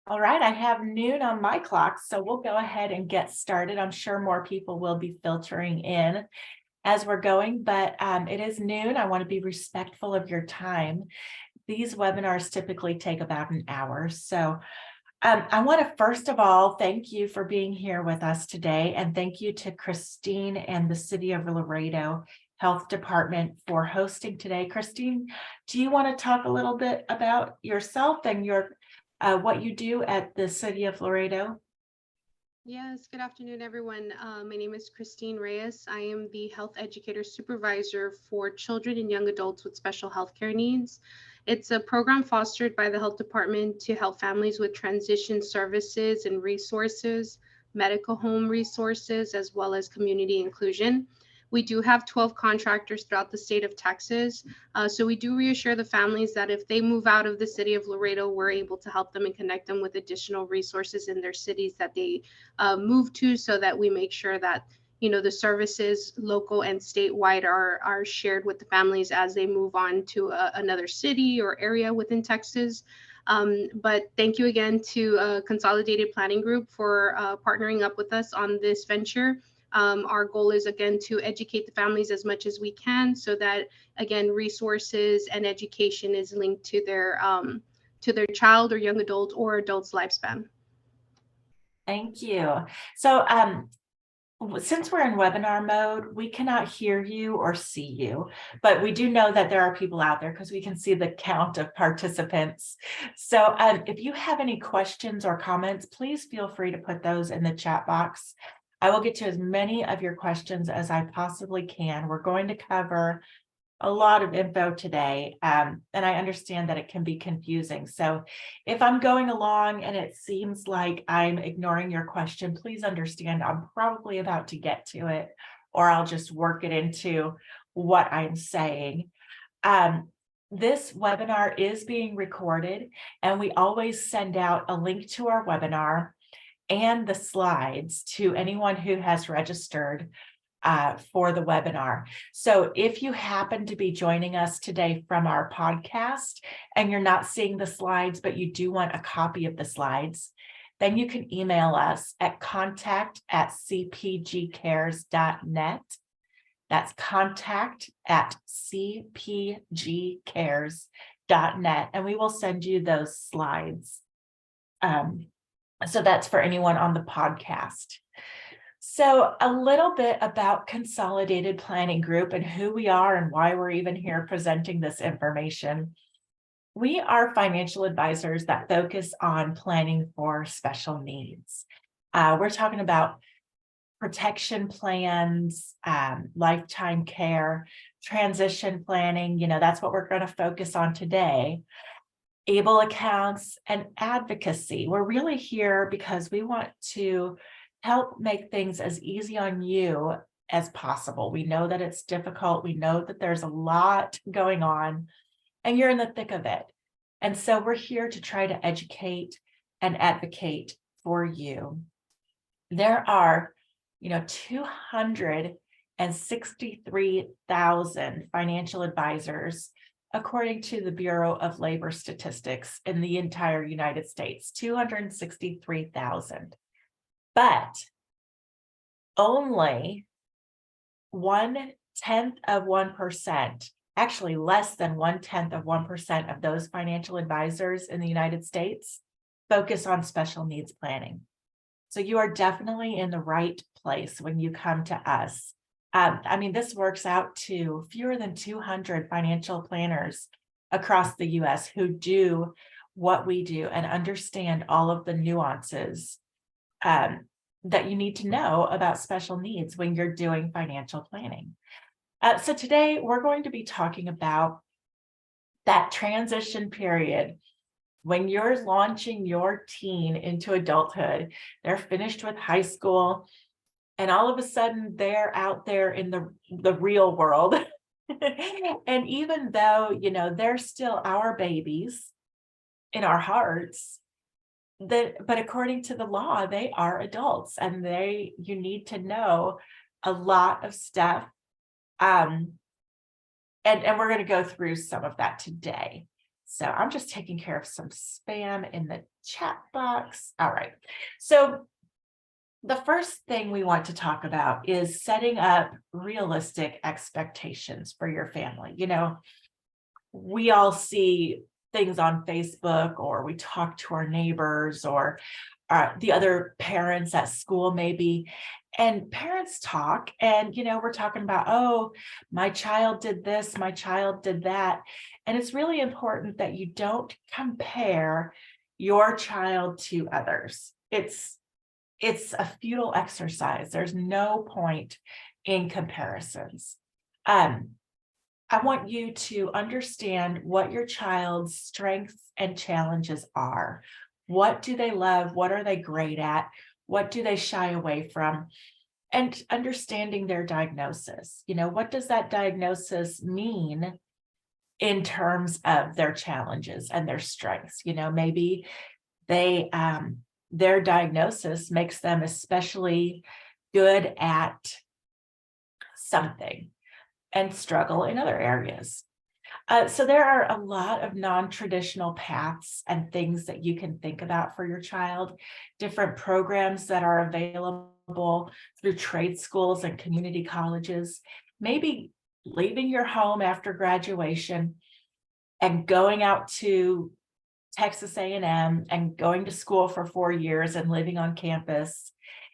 All right, I have noon on my clock, so we'll go ahead and get started. I'm sure more people will be filtering in as we're going, but it is noon. I want to be respectful of your time. These webinars typically take about an hour. So I want to first of all thank you for being here with us today, and thank you to Christine and the City of Laredo Health Department for hosting today. Christine, do you want to talk a little bit about yourself and your what you do at the City of Laredo? Yes, good afternoon, everyone. My name is Christine Reyes. I am the Health Educator Supervisor for children and young adults with special healthcare needs. It's a program fostered by the Health Department to help families with transition services and resources, medical home resources, as well as community inclusion. We do have 12 contractors throughout the state of Texas. So we do reassure the families that if they move out of the city of Laredo, we're able to help them and connect them with additional resources in their cities that they move to, so that we make sure that the services local and statewide are shared with the families as they move on to another city or area within Texas. But thank you again to Consolidated Planning Group for partnering up with us on this venture. Our goal is again to educate the families as much as we can, so that again resources and education is linked to their child or young adult or adult's lifespan. Thank you. So since we're in webinar mode, we cannot hear you or see you, but we do know that there are people out there because we can see the count of participants. So if you have any questions or comments, please feel free to put those in the chat box. I will get to as many of your questions as I possibly can. We're going to cover a lot of info today, and I understand that it can be confusing. So if I'm going along and it seems like I'm ignoring your question, please understand I'm probably about to get to it, or I'll just work it into what I'm saying. This webinar is being recorded, and we always send out a link to our webinar and the slides to anyone who has registered for the webinar. So if you happen to be joining us today from our podcast and you're not seeing the slides, but you do want a copy of the slides, then you can email us at contact@cpgcares.net. That's contact@cpgcares.net, and we will send you those slides. So that's for anyone on the podcast. So a little bit about Consolidated Planning Group and who we are and why we're even here presenting this information. We are financial advisors that focus on planning for special needs. We're talking about protection plans, lifetime care, transition planning. That's what we're going to focus on today. Able accounts and advocacy. We're really here because we want to help make things as easy on you as possible. We know that it's difficult. We know that there's a lot going on and you're in the thick of it. And so we're here to try to educate and advocate for you. There are, 263,000 financial advisors according to the Bureau of Labor Statistics in the entire United States, 263,000. But only 0.1%, actually less than 0.1% of those financial advisors in the United States focus on special needs planning. So you are definitely in the right place when you come to us. This works out to fewer than 200 financial planners across the US who do what we do and understand all of the nuances that you need to know about special needs when you're doing financial planning. So today we're going to be talking about that transition period when you're launching your teen into adulthood. They're finished with high school, and all of a sudden they're out there in the real world. And even though, they're still our babies in our hearts, but according to the law, they are adults, and you need to know a lot of stuff. And we're going to go through some of that today. So I'm just taking care of some spam in the chat box. All right. So the first thing we want to talk about is setting up realistic expectations for your family. We all see things on Facebook, or we talk to our neighbors, or the other parents at school, maybe. And parents talk, and we're talking about, oh, my child did this, my child did that. And it's really important that you don't compare your child to others. It's a futile exercise. There's no point in comparisons. I want you to understand what your child's strengths and challenges are. What do they love? What are they great at? What do they shy away from? And understanding their diagnosis. What does that diagnosis mean in terms of their challenges and their strengths? Maybe their diagnosis makes them especially good at something and struggle in other areas. So there are a lot of non-traditional paths and things that you can think about for your child, different programs that are available through trade schools and community colleges, maybe leaving your home after graduation and going out to Texas A&M and going to school for 4 years and living on campus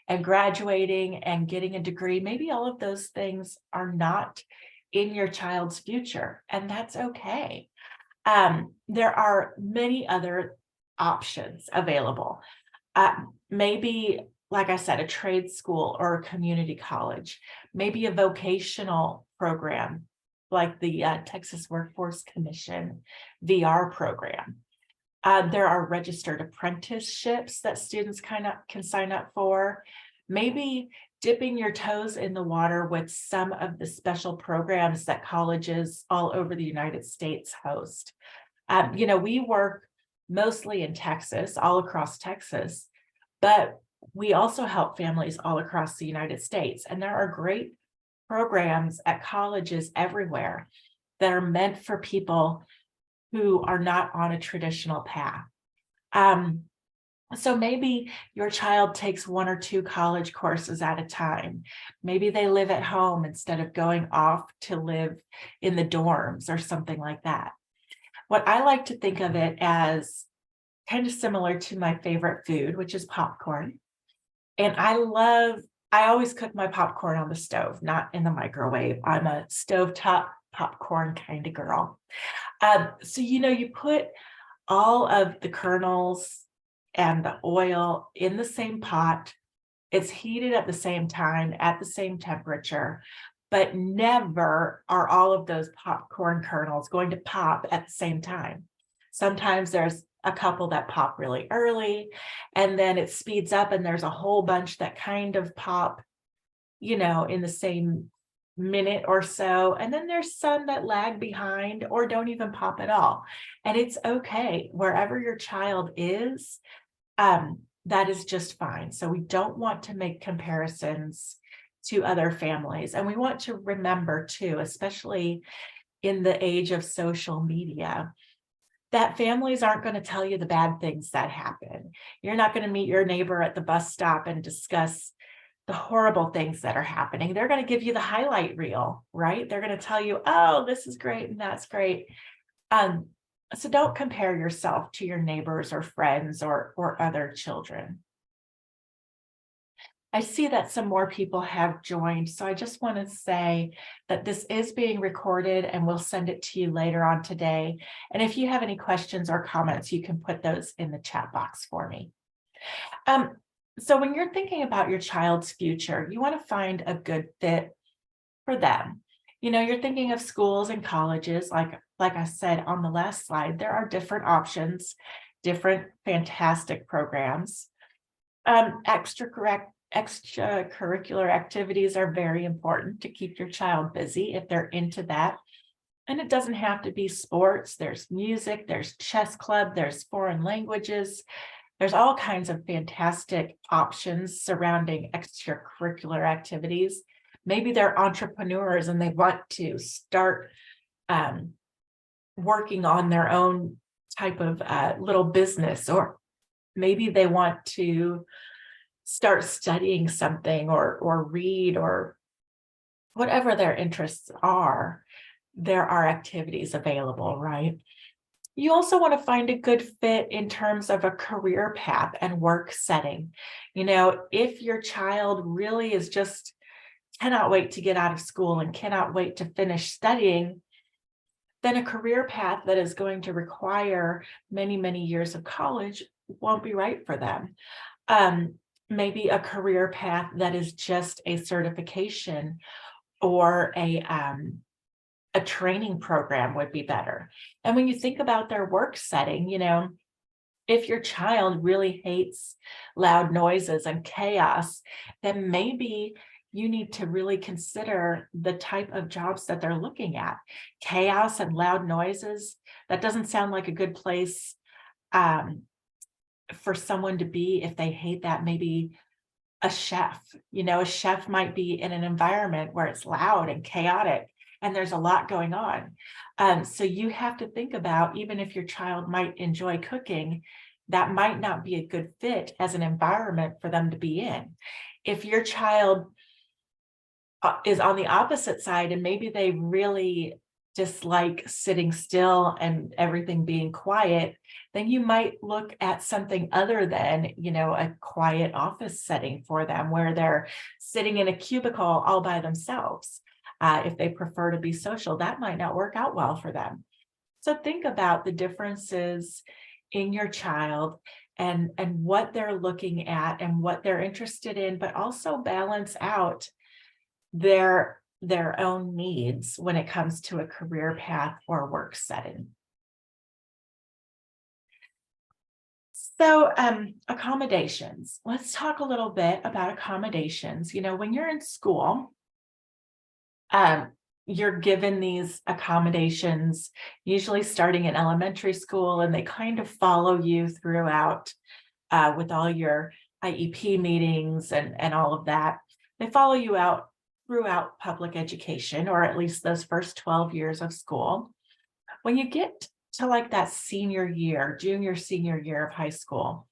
and graduating and getting a degree. Maybe all of those things are not in your child's future, and that's okay. There are many other options available. Maybe, like I said, a trade school or a community college, maybe a vocational program like the Texas Workforce Commission VR program. There are registered apprenticeships that students can sign up for. Maybe dipping your toes in the water with some of the special programs that colleges all over the United States host. We work mostly in Texas, all across Texas, but we also help families all across the United States. And there are great programs at colleges everywhere that are meant for people who are not on a traditional path. So maybe your child takes 1 or 2 college courses at a time. Maybe they live at home instead of going off to live in the dorms or something like that. What I like to think of it as kind of similar to my favorite food, which is popcorn. And I always cook my popcorn on the stove, not in the microwave. I'm a stovetop popcorn kind of girl. So, you put all of the kernels and the oil in the same pot. It's heated at the same time, at the same temperature, but never are all of those popcorn kernels going to pop at the same time. Sometimes there's a couple that pop really early, and then it speeds up and there's a whole bunch that kind of pop, in the same minute or so. And then there's some that lag behind or don't even pop at all. And it's okay. Wherever your child is, that is just fine. So we don't want to make comparisons to other families. And we want to remember too, especially in the age of social media, that families aren't going to tell you the bad things that happen. You're not going to meet your neighbor at the bus stop and discuss the horrible things that are happening. They're going to give you the highlight reel, right? They're going to tell you, oh, this is great and that's great. So don't compare yourself to your neighbors or friends or other children. I see that some more people have joined, so I just want to say that this is being recorded and we'll send it to you later on today. And if you have any questions or comments, you can put those in the chat box for me. So when you're thinking about your child's future, you want to find a good fit for them. You're thinking of schools and colleges, like I said on the last slide, there are different options, different fantastic programs. Extracurricular activities are very important to keep your child busy if they're into that. And it doesn't have to be sports. There's music, there's chess club, there's foreign languages. There's all kinds of fantastic options surrounding extracurricular activities. Maybe they're entrepreneurs and they want to start working on their own type of little business, or maybe they want to start studying something or read, or whatever their interests are, there are activities available, right? You also want to find a good fit in terms of a career path and work setting. If your child really is just cannot wait to get out of school and cannot wait to finish studying, then a career path that is going to require many, many years of college won't be right for them. Maybe a career path that is just a certification or a training program would be better. And when you think about their work setting, if your child really hates loud noises and chaos, then maybe you need to really consider the type of jobs that they're looking at. Chaos and loud noises, that doesn't sound like a good place for someone to be if they hate that. Maybe a chef, a chef might be in an environment where it's loud and chaotic and there's a lot going on. So you have to think about, even if your child might enjoy cooking, that might not be a good fit as an environment for them to be in. If your child is on the opposite side and maybe they really dislike sitting still and everything being quiet, then you might look at something other than, a quiet office setting for them where they're sitting in a cubicle all by themselves. If they prefer to be social, that might not work out well for them. So think about the differences in your child and what they're looking at and what they're interested in, but also balance out their own needs when it comes to a career path or work setting. So accommodations. Let's talk a little bit about accommodations. When you're in school, you're given these accommodations, usually starting in elementary school, and they kind of follow you throughout with all your IEP meetings and all of that. They follow you out throughout public education, or at least those first 12 years of school. When you get to like that senior year, junior, senior year of high school,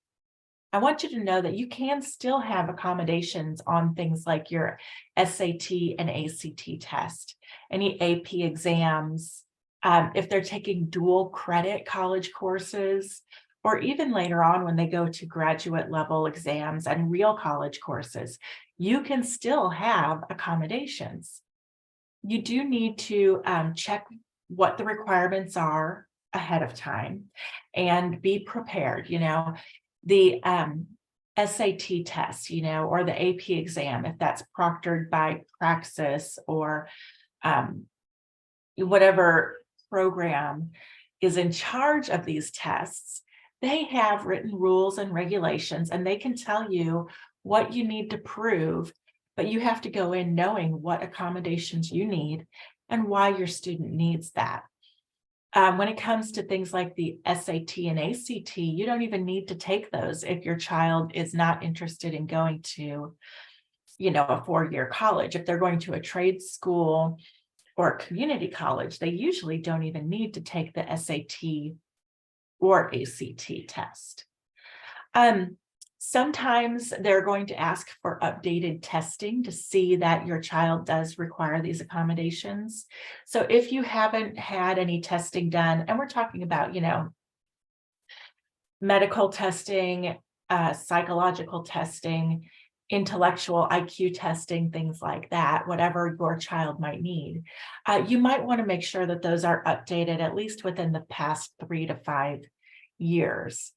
I want you to know that you can still have accommodations on things like your SAT and ACT test, any AP exams, if they're taking dual credit college courses, or even later on when they go to graduate level exams and real college courses, you can still have accommodations. You do need to check what the requirements are ahead of time and be prepared. The SAT test, or the AP exam, if that's proctored by Praxis or whatever program is in charge of these tests, they have written rules and regulations, and they can tell you what you need to prove, but you have to go in knowing what accommodations you need and why your student needs that. When it comes to things like the SAT and ACT, you don't even need to take those if your child is not interested in going to, a 4-year college. If they're going to a trade school or a community college, they usually don't even need to take the SAT or ACT test. Sometimes they're going to ask for updated testing to see that your child does require these accommodations. So if you haven't had any testing done, and we're talking about, medical testing, psychological testing, intellectual IQ testing, things like that, whatever your child might need, you might want to make sure that those are updated at least within the past 3 to 5 years.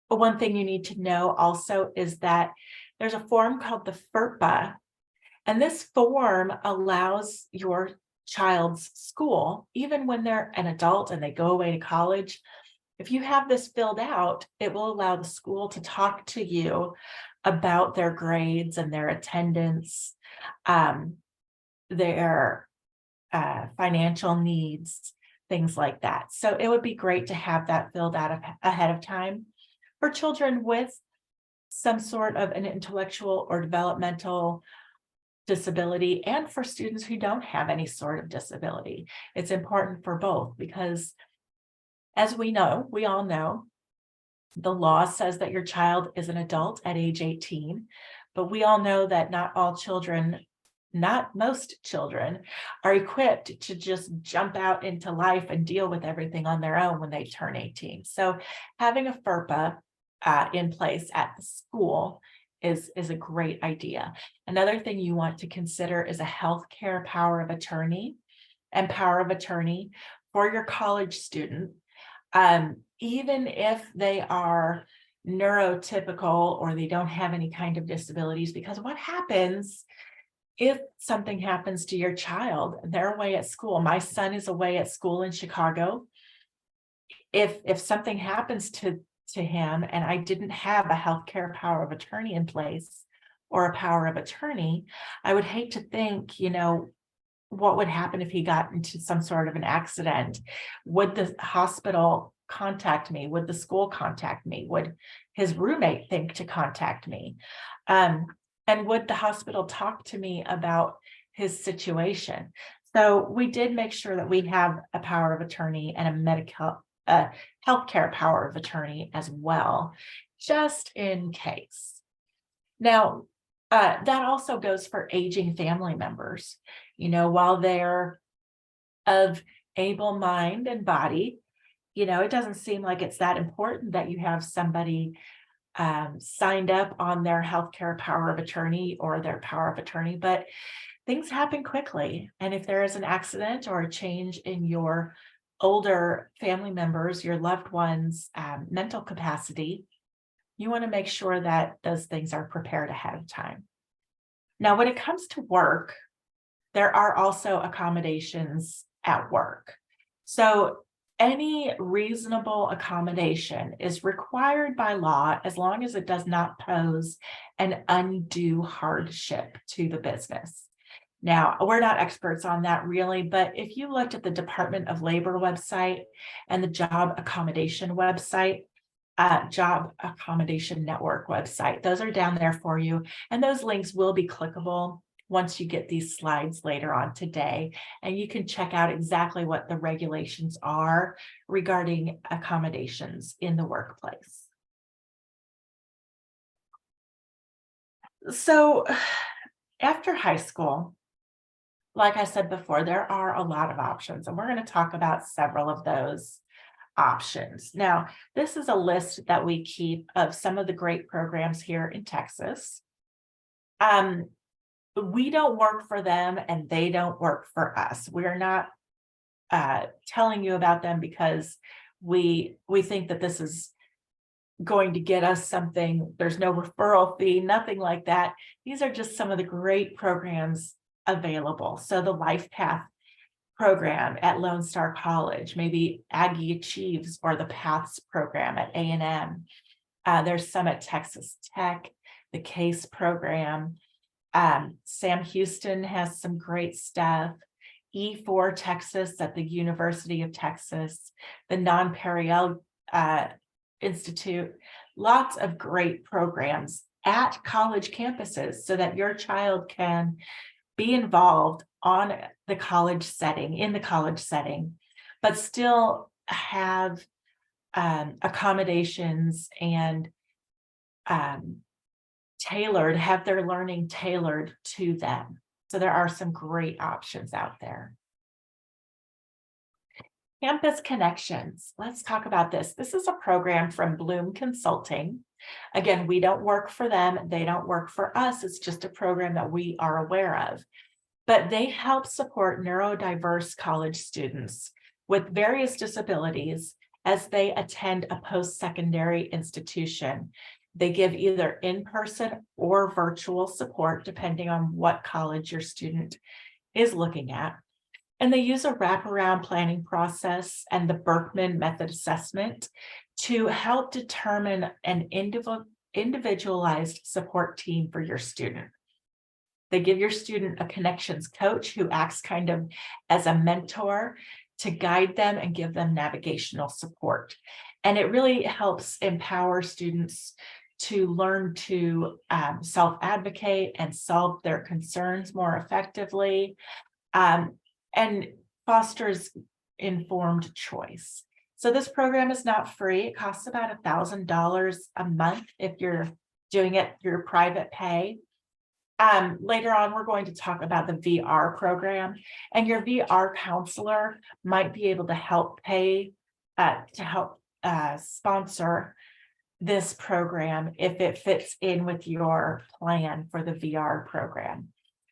But one thing you need to know also is that there's a form called the FERPA, and this form allows your child's school, even when they're an adult and they go away to college, if you have this filled out, it will allow the school to talk to you about their grades and their attendance, their financial needs, things like that. So it would be great to have that filled out ahead of time. For children with some sort of an intellectual or developmental disability, and for students who don't have any sort of disability. It's important for both, because As we know, we all know, the law says that your child is an adult at age 18, but we all know that not all children, not most children, are equipped to just jump out into life and deal with everything on their own when they turn 18. So having a FERPA in place at the school is a great idea. Another thing you want to consider is a healthcare power of attorney and power of attorney for your college student. Even if they are neurotypical or they don't have any kind of disabilities, because what happens if something happens to your child? They're away at school. My son is away at school in Chicago. If something happens to him and I didn't have a healthcare power of attorney in place or a power of attorney, I would hate to think, what would happen if he got into some sort of an accident? Would the hospital contact me? Would the school contact me? Would his roommate think to contact me? And would the hospital talk to me about his situation? So we did make sure that we have a power of attorney and a healthcare power of attorney as well, just in case. Now, that also goes for aging family members. While they're of able mind and body, it doesn't seem like it's that important that you have somebody signed up on their healthcare power of attorney or their power of attorney, but things happen quickly. And if there is an accident or a change in your older family members, your loved ones' mental capacity, you want to make sure that those things are prepared ahead of time. Now, when it comes to work, there are also accommodations at work. So any reasonable accommodation is required by law as long as it does not pose an undue hardship to the business. Now, we're not experts on that really, but if you looked at the Department of Labor website and the Job Accommodation website, Job Accommodation Network website, those are down there for you. And those links will be clickable once you get these slides later on today, and you can check out exactly what the regulations are regarding accommodations in the workplace. So after high school, like I said before, there are a lot of options, and we're going to talk about several of those options. Now, this is a list that we keep of some of the great programs here in Texas. We don't work for them and they don't work for us. We're not telling you about them because we think that this is going to get us something. There's no referral fee, nothing like that. These are just some of the great programs available. So the Life Path program at Lone Star College, maybe Aggie Achieves or the Paths program at A&M. There's some at Texas Tech, the CASE program. Sam Houston has some great stuff. E4 Texas at the University of Texas, the Non-Periel Institute, lots of great programs at college campuses so that your child can be involved on the college setting, in the college setting, but still have accommodations and have their learning tailored to them. So there are some great options out there. Campus Connections. Let's talk about this. This is a program from Bloom Consulting. Again, we don't work for them. They don't work for us. It's just a program that we are aware of. But they help support neurodiverse college students with various disabilities as they attend a post-secondary institution. They give either in-person or virtual support, depending on what college your student is looking at. And they use a wraparound planning process and the Berkman method assessment to help determine an individualized support team for your student. They give your student a connections coach who acts kind of as a mentor to guide them and give them navigational support. And it really helps empower students to learn to self-advocate and solve their concerns more effectively, and fosters informed choice. So this program is not free. It costs about $1,000 a month if you're doing it through private pay. Later on, we're going to talk about the VR program, and your VR counselor might be able to help sponsor this program if it fits in with your plan for the VR program.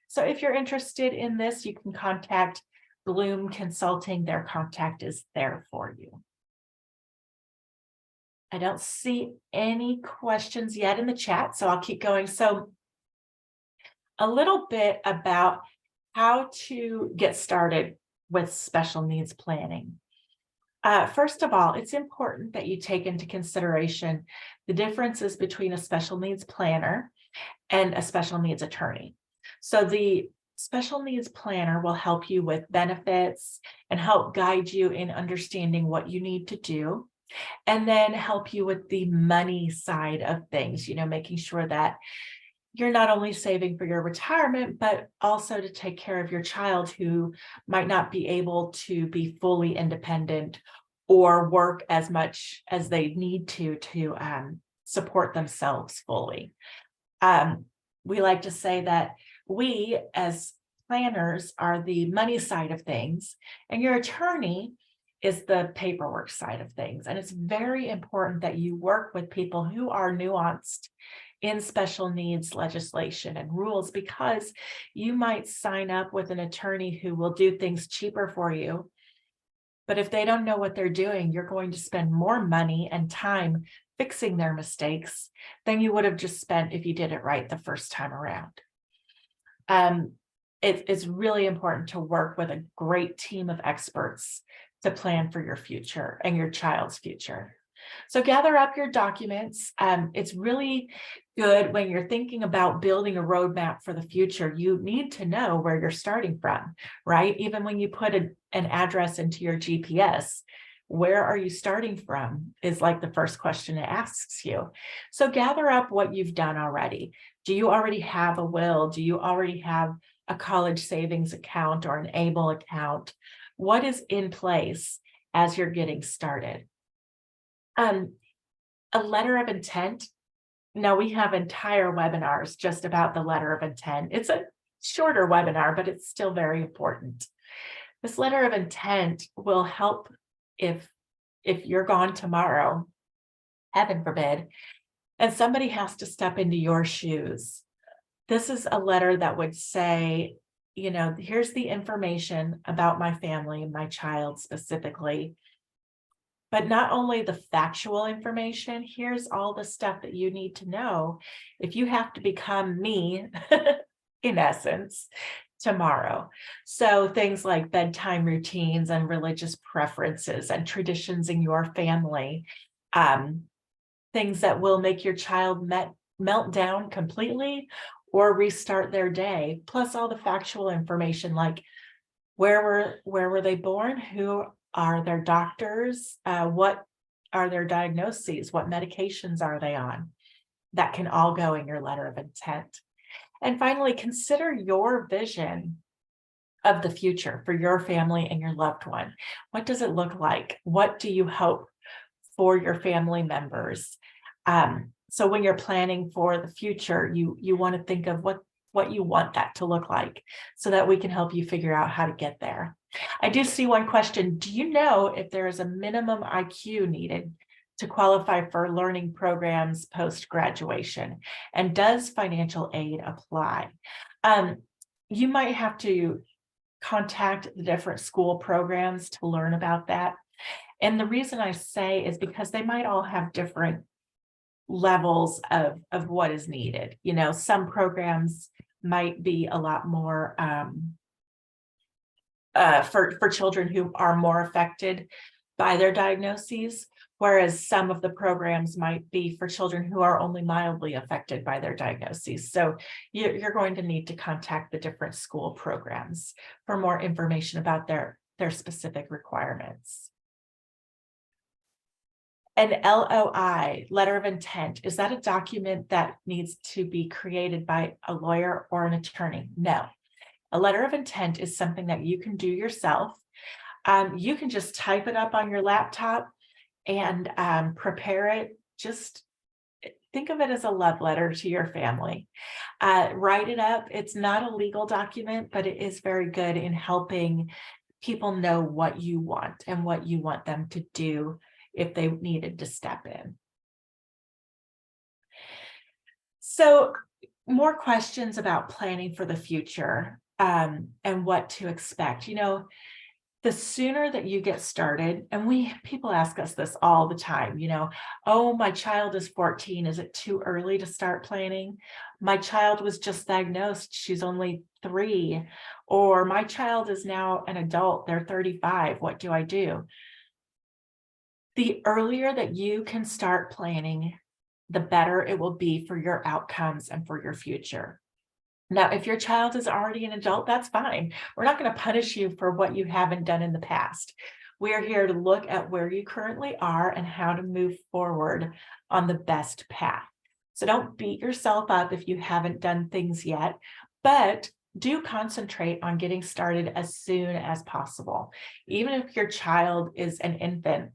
So if you're interested in this, you can contact Bloom Consulting. Their contact is there for you. I don't see any questions yet in the chat, so I'll keep going. So a little bit about how to get started with special needs planning. First of all, it's important that you take into consideration the differences between a special needs planner and a special needs attorney. So the special needs planner will help you with benefits and help guide you in understanding what you need to do, and then help you with the money side of things, making sure that you're not only saving for your retirement, but also to take care of your child who might not be able to be fully independent or work as much as they need to support themselves fully. We like to say that we as planners are the money side of things, and your attorney is the paperwork side of things. And it's very important that you work with people who are nuanced in special needs legislation and rules, because you might sign up with an attorney who will do things cheaper for you. But if they don't know what they're doing, you're going to spend more money and time fixing their mistakes than you would have just spent if you did it right the first time around. It's really important to work with a great team of experts to plan for your future and your child's future. So gather up your documents. It's really good when you're thinking about building a roadmap for the future. You need to know where you're starting from, right? Even when you put an address into your GPS, where are you starting from is like the first question it asks you. So gather up what you've done already. Do you already have a will? Do you already have a college savings account or an ABLE account? What is in place as you're getting started? A letter of intent. Now, we have entire webinars just about the letter of intent. It's a shorter webinar, but it's still very important. This letter of intent will help if you're gone tomorrow, heaven forbid, and somebody has to step into your shoes. This is a letter that would say, here's the information about my family and my child specifically. But not only the factual information, here's all the stuff that you need to know if you have to become me, in essence, tomorrow. So things like bedtime routines and religious preferences and traditions in your family, things that will make your child melt down completely or restart their day, plus all the factual information like where were they born, who are their doctors, what are their diagnoses, what medications are they on? That can all go in your letter of intent. And finally, consider your vision of the future for your family and your loved one. What does it look like? What do you hope for your family members? So when you're planning for the future, you want to think of what you want that to look like so that we can help you figure out how to get there. I do see one question. Do you know if there is a minimum IQ needed to qualify for learning programs post-graduation? And does financial aid apply? You might have to contact the different school programs to learn about that. And the reason I say is because they might all have different levels of what is needed. Some programs might be a lot more for children who are more affected by their diagnoses, whereas some of the programs might be for children who are only mildly affected by their diagnoses. So you're going to need to contact the different school programs for more information about their specific requirements. An LOI, letter of intent, is that a document that needs to be created by a lawyer or an attorney? No. A letter of intent is something that you can do yourself. You can just type it up on your laptop and prepare it. Just think of it as a love letter to your family. Write it up. It's not a legal document, but it is very good in helping people know what you want and what you want them to do if they needed to step in. So, more questions about planning for the future, and what to expect. The sooner that you get started, and people ask us this all the time, oh, my child is 14. Is it too early to start planning? My child was just diagnosed. She's only 3. Or my child is now an adult. They're 35. What do I do? The earlier that you can start planning, the better it will be for your outcomes and for your future. Now, if your child is already an adult, that's fine. We're not going to punish you for what you haven't done in the past. We are here to look at where you currently are and how to move forward on the best path. So don't beat yourself up if you haven't done things yet, but do concentrate on getting started as soon as possible. Even if your child is an infant,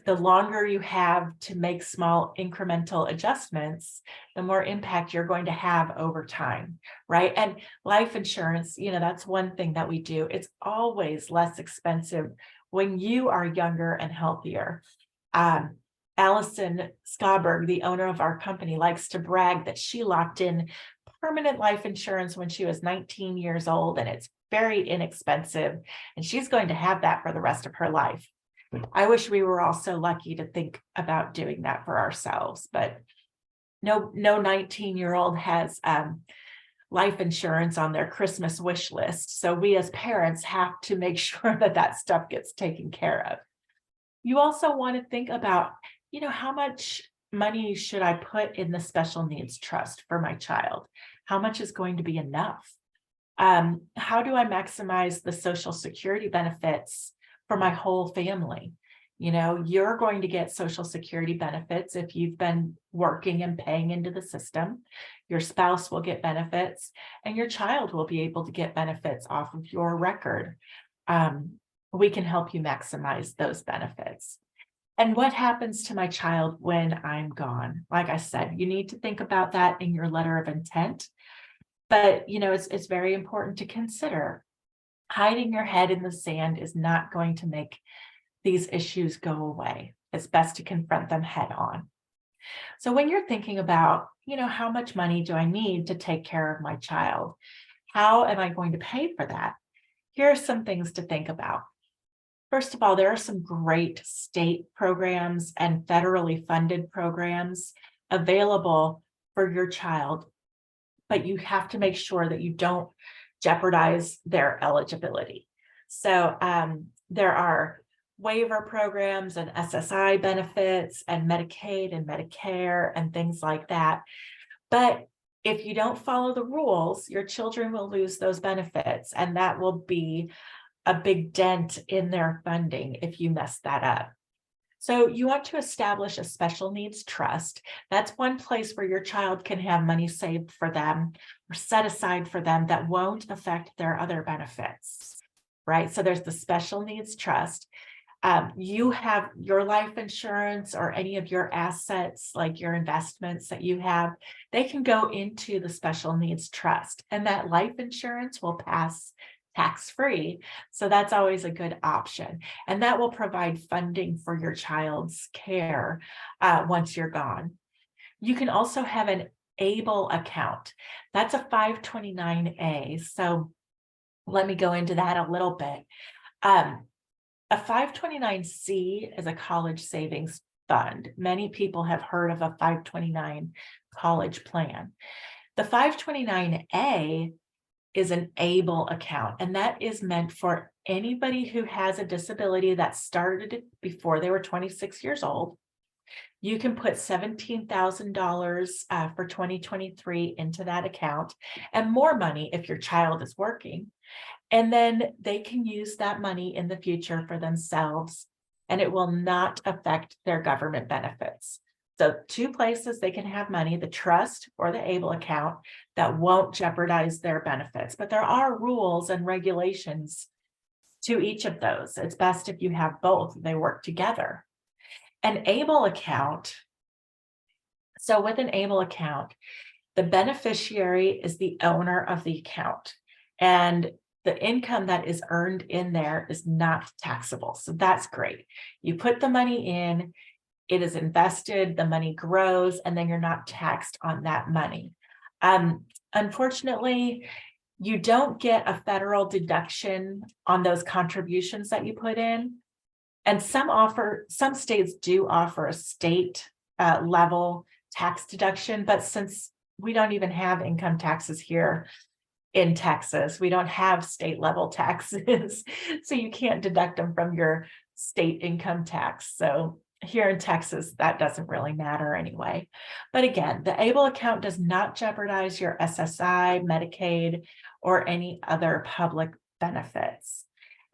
the longer you have to make small incremental adjustments, the more impact you're going to have over time, right? And life insurance, that's one thing that we do. It's always less expensive when you are younger and healthier. Allison Schaberg, the owner of our company, likes to brag that she locked in permanent life insurance when she was 19 years old, and it's very inexpensive, and she's going to have that for the rest of her life. I wish we were all so lucky to think about doing that for ourselves, but no 19-year-old has life insurance on their Christmas wish list. So we as parents have to make sure that stuff gets taken care of. You also want to think about, how much money should I put in the special needs trust for my child? How much is going to be enough? How do I maximize the Social Security benefits for my whole family? You're going to get Social Security benefits if you've been working and paying into the system. Your spouse will get benefits, and your child will be able to get benefits off of your record. We can help you maximize those benefits. And what happens to my child when I'm gone? Like I said, you need to think about that in your letter of intent. But, it's very important to consider. Hiding your head in the sand is not going to make these issues go away. It's best to confront them head on. So when you're thinking about, how much money do I need to take care of my child? How am I going to pay for that? Here are some things to think about. First of all, there are some great state programs and federally funded programs available for your child, but you have to make sure that you don't jeopardize their eligibility. So there are waiver programs and SSI benefits and Medicaid and Medicare and things like that. But if you don't follow the rules, your children will lose those benefits, and that will be a big dent in their funding if you mess that up. So you want to establish a special needs trust. That's one place where your child can have money saved for them or set aside for them that won't affect their other benefits, right? So there's the special needs trust. You have your life insurance or any of your assets, like your investments that you have, they can go into the special needs trust, and that life insurance will pass tax-free. So that's always a good option. And that will provide funding for your child's care once you're gone. You can also have an ABLE account. That's a 529A. So let me go into that a little bit. A 529C is a college savings fund. Many people have heard of a 529 college plan. The 529A is an ABLE account, and that is meant for anybody who has a disability that started before they were 26 years old. You can put $17,000 for 2023 into that account, and more money if your child is working. And then they can use that money in the future for themselves, and it will not affect their government benefits. So 2 places they can have money, the trust or the ABLE account, that won't jeopardize their benefits. But there are rules and regulations to each of those. It's best if you have both, they work together. An ABLE account. So with an ABLE account, the beneficiary is the owner of the account, and the income that is earned in there is not taxable. So that's great. You put the money in, it is invested, the money grows, and then you're not taxed on that money. Unfortunately, you don't get a federal deduction on those contributions that you put in. And some states do offer a state level tax deduction, but since we don't even have income taxes here in Texas, we don't have state level taxes, so you can't deduct them from your state income tax. So here in Texas, that doesn't really matter anyway. But again, the ABLE account does not jeopardize your SSI, Medicaid, or any other public benefits.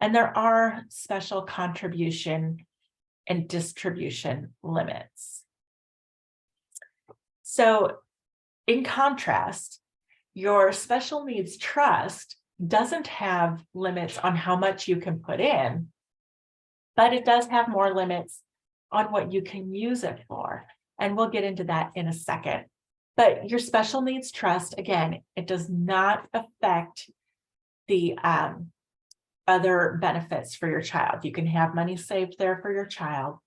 And there are special contribution and distribution limits. So in contrast, your special needs trust doesn't have limits on how much you can put in, but it does have more limits on what you can use it for. And we'll get into that in a second. But your special needs trust, again, it does not affect the other benefits for your child. You can have money saved there for your child.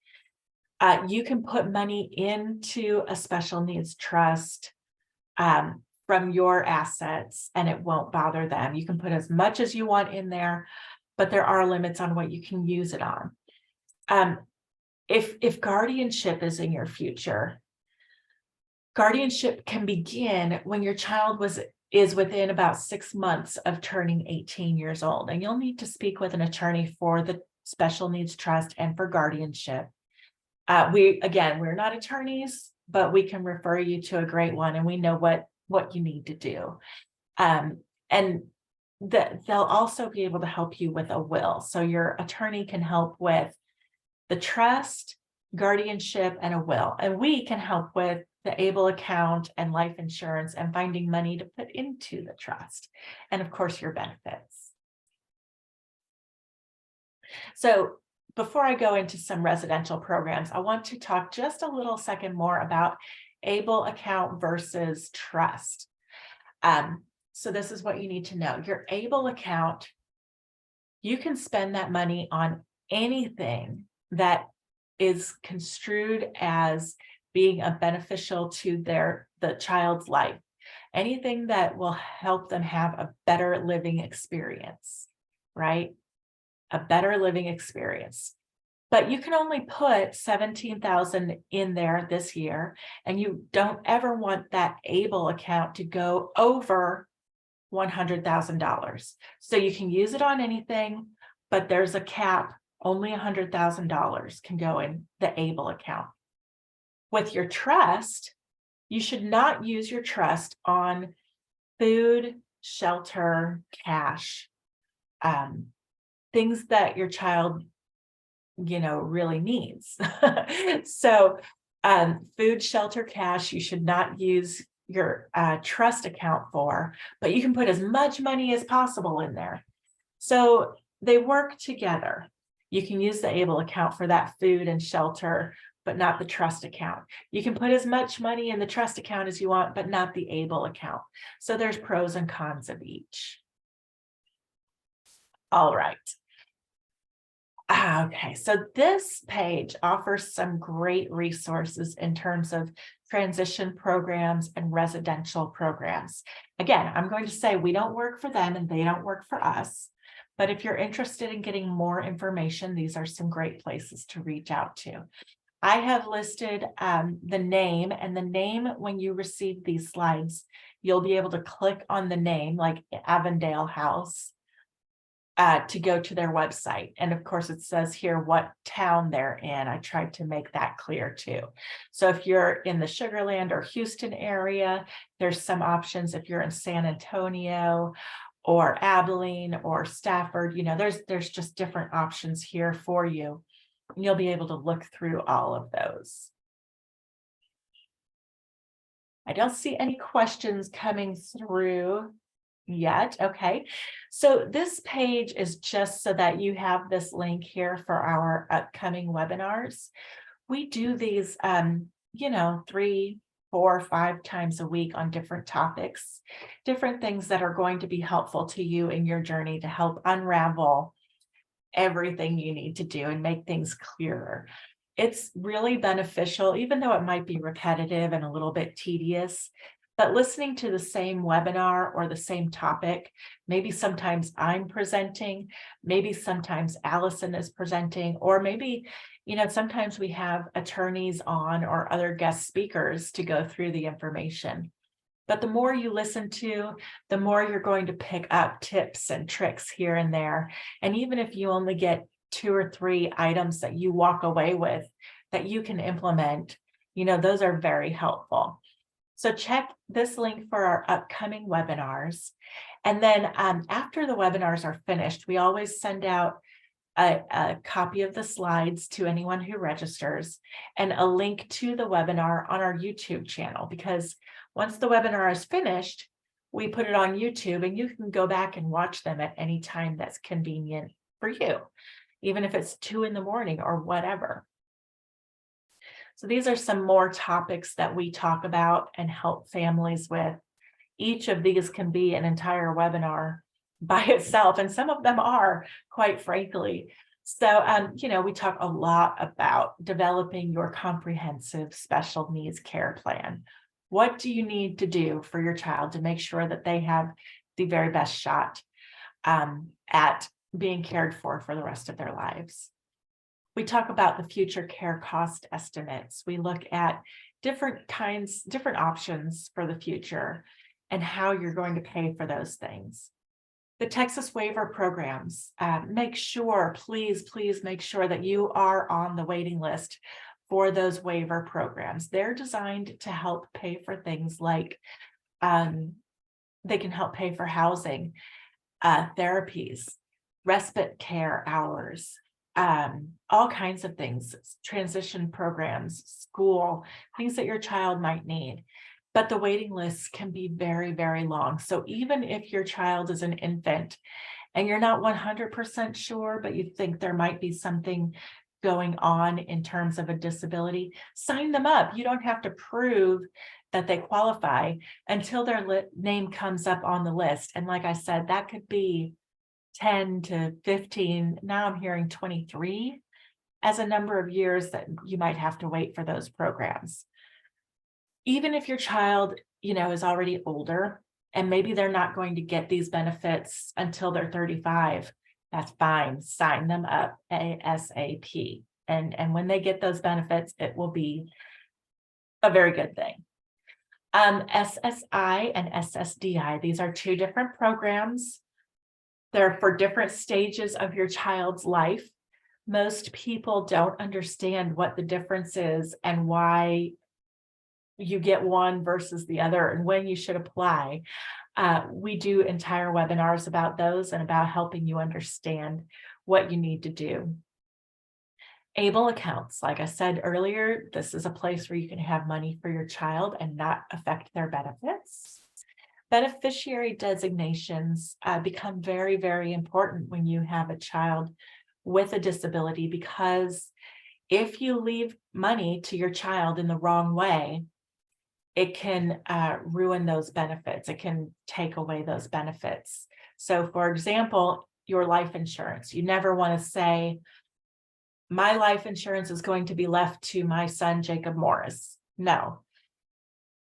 You can put money into a special needs trust from your assets, and it won't bother them. You can put as much as you want in there, but there are limits on what you can use it on. If guardianship is in your future, guardianship can begin when your child is within about 6 months of turning 18 years old, and you'll need to speak with an attorney for the special needs trust and for guardianship. We're not attorneys, but we can refer you to a great one, and we know what you need to do. And they'll also be able to help you with a will. So your attorney can help with the trust, guardianship, and a will. And we can help with the ABLE account and life insurance and finding money to put into the trust. And of course, your benefits. So before I go into some residential programs, I want to talk just a little second more about ABLE account versus trust. So this is what you need to know. Your ABLE account, you can spend that money on anything that is construed as being a beneficial to the child's life, anything that will help them have a better living experience, right? A better living experience. But you can only put $17,000 in there this year, and you don't ever want that ABLE account to go over $100,000. So you can use it on anything, but there's a cap. Only $100,000 can go in the ABLE account. With your trust, you should not use your trust on food, shelter, cash, things that your child, really needs. So food, shelter, cash, you should not use your trust account for, but you can put as much money as possible in there. So they work together. You can use the ABLE account for that food and shelter, but not the trust account. You can put as much money in the trust account as you want, but not the ABLE account. So there's pros and cons of each. All right. Okay, so this page offers some great resources in terms of transition programs and residential programs. Again, I'm going to say we don't work for them and they don't work for us. But if you're interested in getting more information, these are some great places to reach out to. I have listed the name, and the name, when you receive these slides, you'll be able to click on the name, like Avondale House, to go to their website. And of course, it says here what town they're in. I tried to make that clear too. So if you're in the Sugar Land or Houston area, there's some options. If you're in San Antonio or Abilene or Stafford, there's just different options here for you. And you'll be able to look through all of those. I don't see any questions coming through yet. Okay, so this page is just so that you have this link here for our upcoming webinars. We do these, 3, 4, 5 times a week on different topics, different things that are going to be helpful to you in your journey to help unravel everything you need to do and make things clearer. It's really beneficial, even though it might be repetitive and a little bit tedious. But listening to the same webinar or the same topic, maybe sometimes I'm presenting, maybe sometimes Allison is presenting, or maybe, sometimes we have attorneys on or other guest speakers to go through the information. But the more you listen to, the more you're going to pick up tips and tricks here and there. And even if you only get 2 or 3 items that you walk away with that you can implement, those are very helpful. So check this link for our upcoming webinars. And then after the webinars are finished, we always send out a copy of the slides to anyone who registers and a link to the webinar on our YouTube channel, because once the webinar is finished, we put it on YouTube and you can go back and watch them at any time that's convenient for you, even if it's 2 in the morning or whatever. So these are some more topics that we talk about and help families with. Each of these can be an entire webinar by itself, and some of them are, quite frankly. So, we talk a lot about developing your comprehensive special needs care plan. What do you need to do for your child to make sure that they have the very best shot at being cared for the rest of their lives? We talk about the future care cost estimates. We look at different options for the future and how you're going to pay for those things. The Texas waiver programs, please make sure that you are on the waiting list for those waiver programs. They're designed to help pay for things like they can help pay for housing, therapies, respite care hours, all kinds of things, transition programs, school, things that your child might need. But the waiting lists can be very, very long. So even if your child is an infant and you're not 100% sure, but you think there might be something going on in terms of a disability, sign them up. You don't have to prove that they qualify until their name comes up on the list. And like I said, that could be 10 to 15. Now I'm hearing 23 as a number of years that you might have to wait for those programs. Even if your child, is already older and maybe they're not going to get these benefits until they're 35, that's fine. Sign them up ASAP. And when they get those benefits, it will be a very good thing. SSI and SSDI, these are 2 different programs. They're for different stages of your child's life. Most people don't understand what the difference is and why you get one versus the other and when you should apply. We do entire webinars about those and about helping you understand what you need to do. ABLE accounts, like I said earlier, this is a place where you can have money for your child and not affect their benefits. Beneficiary designations become very, very important when you have a child with a disability, because if you leave money to your child in the wrong way, it can ruin those benefits. It can take away those benefits. So for example, your life insurance, you never want to say, my life insurance is going to be left to my son, Jacob Morris. No.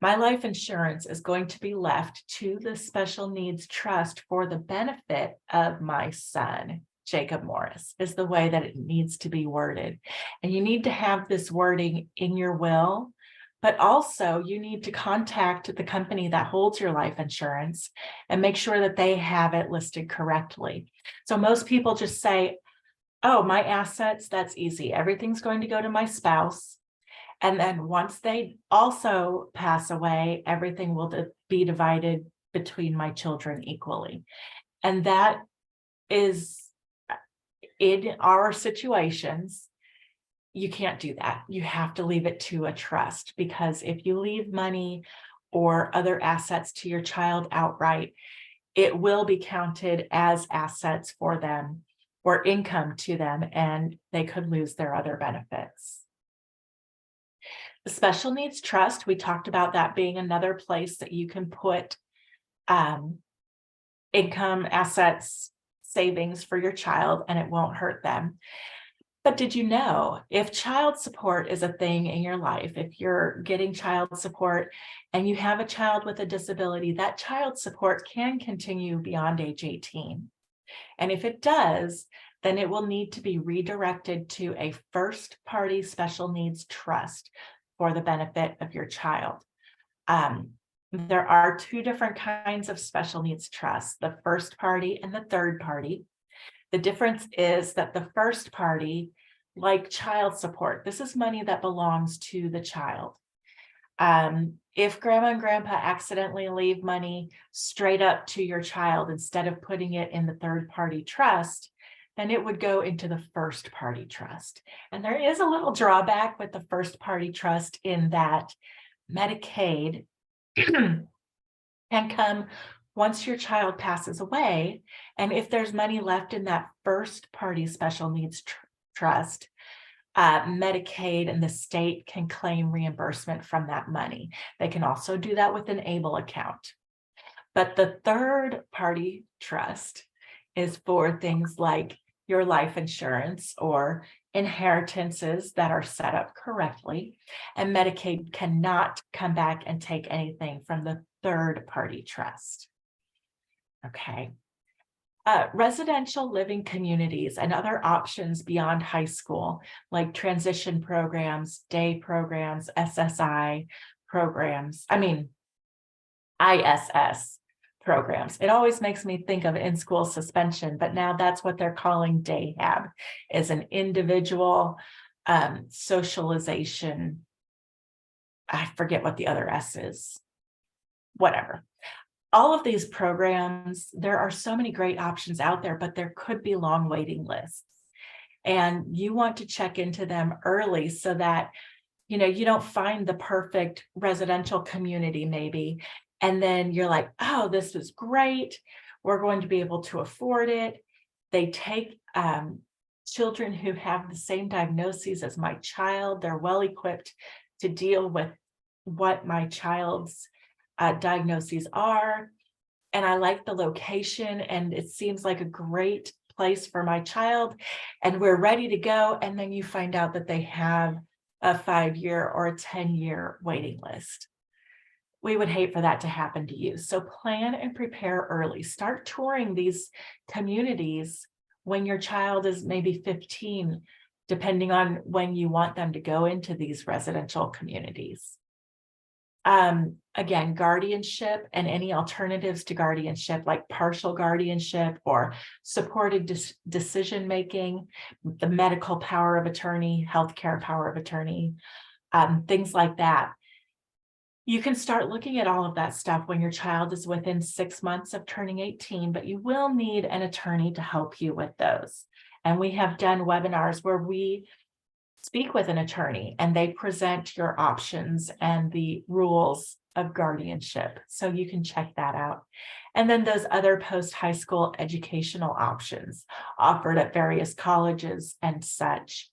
My life insurance is going to be left to the Special Needs Trust for the benefit of my son, Jacob Morris, is the way that it needs to be worded. And you need to have this wording in your will, but also you need to contact the company that holds your life insurance and make sure that they have it listed correctly. So most people just say, oh, my assets, that's easy. Everything's going to go to my spouse. And then once they also pass away, everything will be divided between my children equally. And that is, in our situations, you can't do that. You have to leave it to a trust, because if you leave money or other assets to your child outright, it will be counted as assets for them or income to them, and they could lose their other benefits. The special needs trust, we talked about that being another place that you can put income, assets, savings for your child, and it won't hurt them. But did you know, if child support is a thing in your life, if you're getting child support and you have a child with a disability, that child support can continue beyond age 18. And if it does, then it will need to be redirected to a first-party special needs trust for the benefit of your child. There are two different kinds of special needs trusts, the first party and the third party. The difference is that the first party, like child support, this is money that belongs to the child. If grandma and grandpa accidentally leave money straight up to your child instead of putting it in the third party trust, then it would go into the first party trust. And there is a little drawback with the first party trust in that Medicaid can come once your child passes away. And if there's money left in that first party special needs trust, Medicaid and the state can claim reimbursement from that money. They can also do that with an ABLE account. But the third party trust is for things like your life insurance or inheritances that are set up correctly. And Medicaid cannot come back and take anything from the third party trust. Okay. Residential living communities and other options beyond high school, like transition programs, day programs, SSI programs, ISS programs. It always makes me think of in-school suspension, but now that's what they're calling DayHab, is an individual socialization. I forget what the other S is, whatever. All of these programs, there are so many great options out there, but there could be long waiting lists. And you want to check into them early so that, you don't find the perfect residential community maybe. And then you're like, oh, this is great. We're going to be able to afford it. They take children who have the same diagnoses as my child. They're well equipped to deal with what my child's diagnoses are, and I like the location, and it seems like a great place for my child, and we're ready to go. And then you find out that they have a 5-year or a 10-year waiting list. We would hate for that to happen to you. So plan and prepare early. Start touring these communities when your child is maybe 15, depending on when you want them to go into these residential communities. Again, guardianship and any alternatives to guardianship, like partial guardianship or supported decision-making, the medical power of attorney, healthcare power of attorney, things like that. You can start looking at all of that stuff when your child is within 6 months of turning 18, but you will need an attorney to help you with those. And we have done webinars where we speak with an attorney and they present your options and the rules of guardianship. So you can check that out. And then those other post-high school educational options offered at various colleges and such.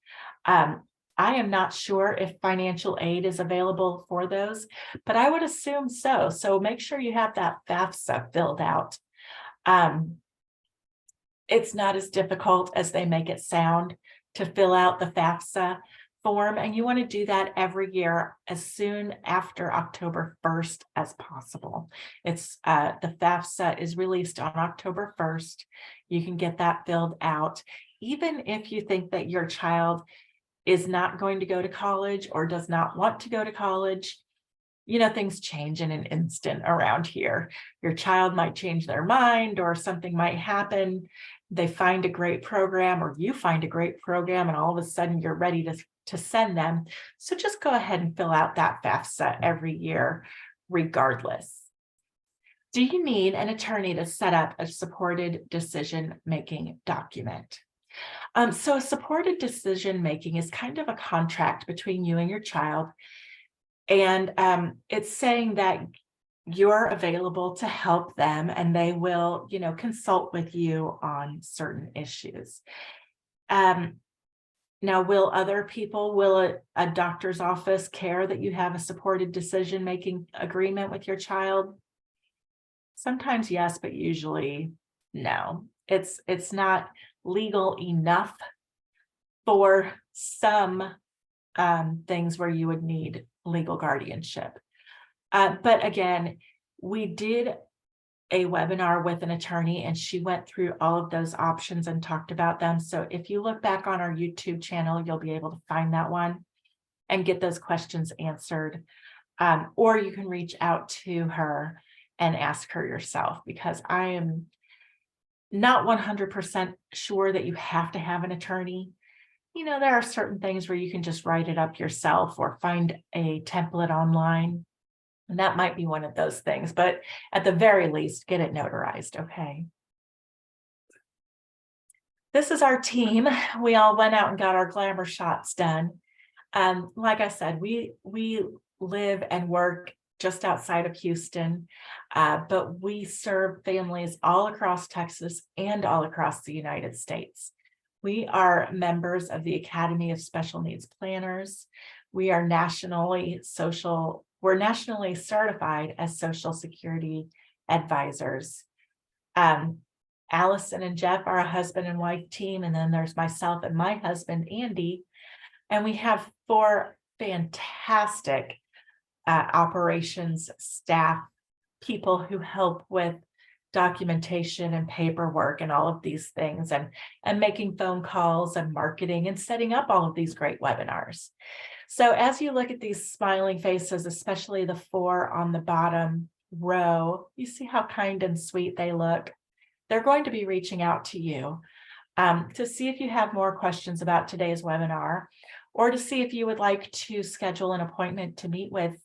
I am not sure if financial aid is available for those, but I would assume so. So make sure you have that FAFSA filled out. It's not as difficult as they make it sound to fill out the FAFSA form, and you want to do that every year as soon after October 1st as possible. It's the FAFSA is released on October 1st. You can get that filled out. Even if you think that your child is not going to go to college or does not want to go to college, things change in an instant around here. Your child might change their mind or something might happen. They find a great program or you find a great program and all of a sudden you're ready to send them. So just go ahead and fill out that FAFSA every year regardless. Do you need an attorney to set up a supported decision-making document? So a supported decision-making is kind of a contract between you and your child. And it's saying that you're available to help them and they will, consult with you on certain issues. Now, will a doctor's office care that you have a supported decision-making agreement with your child? Sometimes yes, but usually no. It's not legal enough for some things where you would need legal guardianship. But again, we did a webinar with an attorney and she went through all of those options and talked about them. So if you look back on our YouTube channel, you'll be able to find that one and get those questions answered. Or you can reach out to her and ask her yourself, because I am not 100% sure that you have to have an attorney. There are certain things where you can just write it up yourself or find a template online. And that might be one of those things, but at the very least, get it notarized, okay? This is our team. We all went out and got our glamour shots done. Like I said, we live and work just outside of Houston, but we serve families all across Texas and all across the United States. We are members of the Academy of Special Needs Planners. We're nationally certified as Social Security advisors. Allison and Jeff are a husband and wife team, and then there's myself and my husband, Andy, and we have 4 fantastic operations staff people who help with documentation and paperwork and all of these things, and making phone calls and marketing and setting up all of these great webinars. So as you look at these smiling faces, especially the 4 on the bottom row, you see how kind and sweet they look. They're going to be reaching out to you to see if you have more questions about today's webinar, or to see if you would like to schedule an appointment to meet with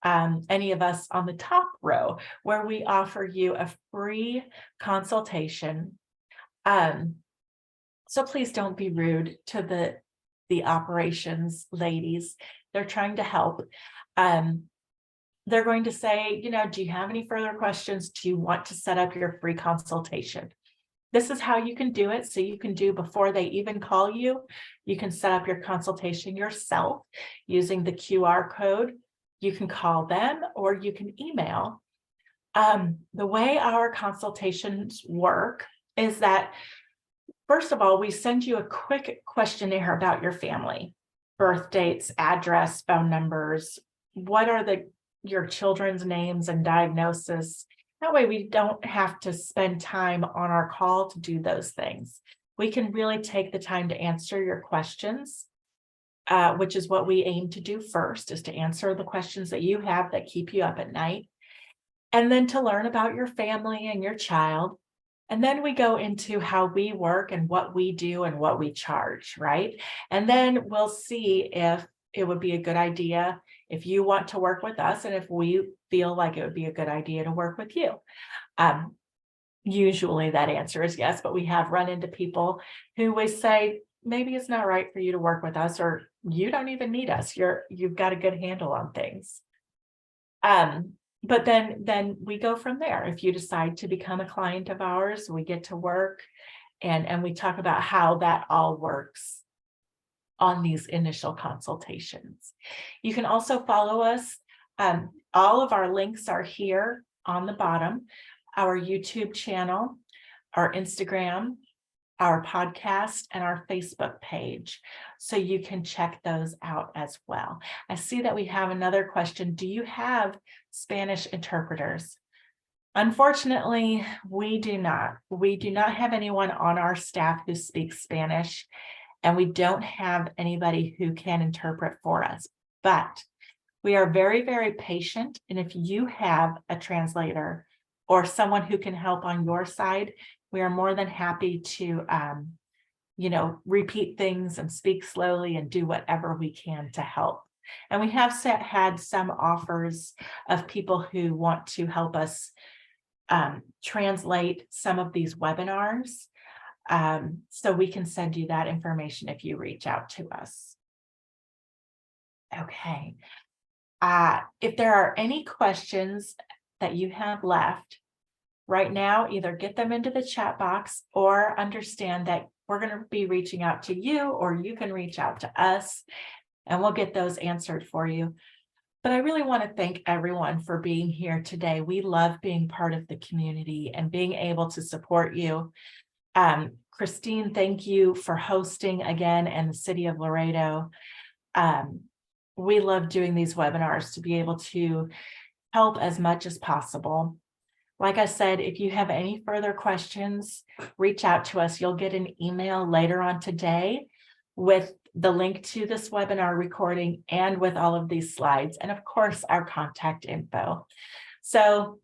any of us on the top row, where we offer you a free consultation. So please don't be rude to the operations ladies. They're trying to help. They're going to say, do you have any further questions? Do you want to set up your free consultation? This is how you can do it. So you can do before they even call you. You can set up your consultation yourself using the QR code. You can call them or you can email. The way our consultations work is that, first of all, we send you a quick questionnaire about your family: birth dates, address, phone numbers, what are your children's names and diagnosis. That way we don't have to spend time on our call to do those things. We can really take the time to answer your questions, which is what we aim to do first, is to answer the questions that you have that keep you up at night, and then to learn about your family and your child. And then we go into how we work and what we do and what we charge, right? And then we'll see if it would be a good idea if you want to work with us, and if we feel like it would be a good idea to work with you. Usually that answer is yes, but we have run into people who we say, maybe it's not right for you to work with us, or you don't even need us. You've got a good handle on things. But then we go from there. If you decide to become a client of ours, we get to work and we talk about how that all works on these initial consultations. You can also follow us. All of our links are here on the bottom: our YouTube channel, our Instagram, our podcast, and our Facebook page. So you can check those out as well. I see that we have another question. Do you have Spanish interpreters? Unfortunately, we do not. We do not have anyone on our staff who speaks Spanish, and we don't have anybody who can interpret for us. But we are very, very patient. And if you have a translator or someone who can help on your side, we are more than happy to, repeat things and speak slowly and do whatever we can to help. And we have had some offers of people who want to help us translate some of these webinars. So we can send you that information if you reach out to us. Okay. If there are any questions that you have left right now, either get them into the chat box or understand that we're going to be reaching out to you, or you can reach out to us and we'll get those answered for you. But I really want to thank everyone for being here today. We love being part of the community and being able to support you. Christine, thank you for hosting again, and the city of Laredo. We love doing these webinars to be able to help as much as possible. Like I said, if you have any further questions, reach out to us. You'll get an email later on today with the link to this webinar recording and with all of these slides, and of course, our contact info. So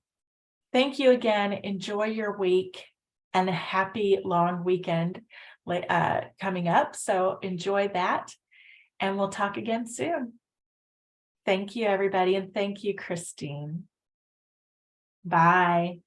thank you again. Enjoy your week and a happy long weekend coming up. So enjoy that, and we'll talk again soon. Thank you, everybody, and thank you, Christine. Bye.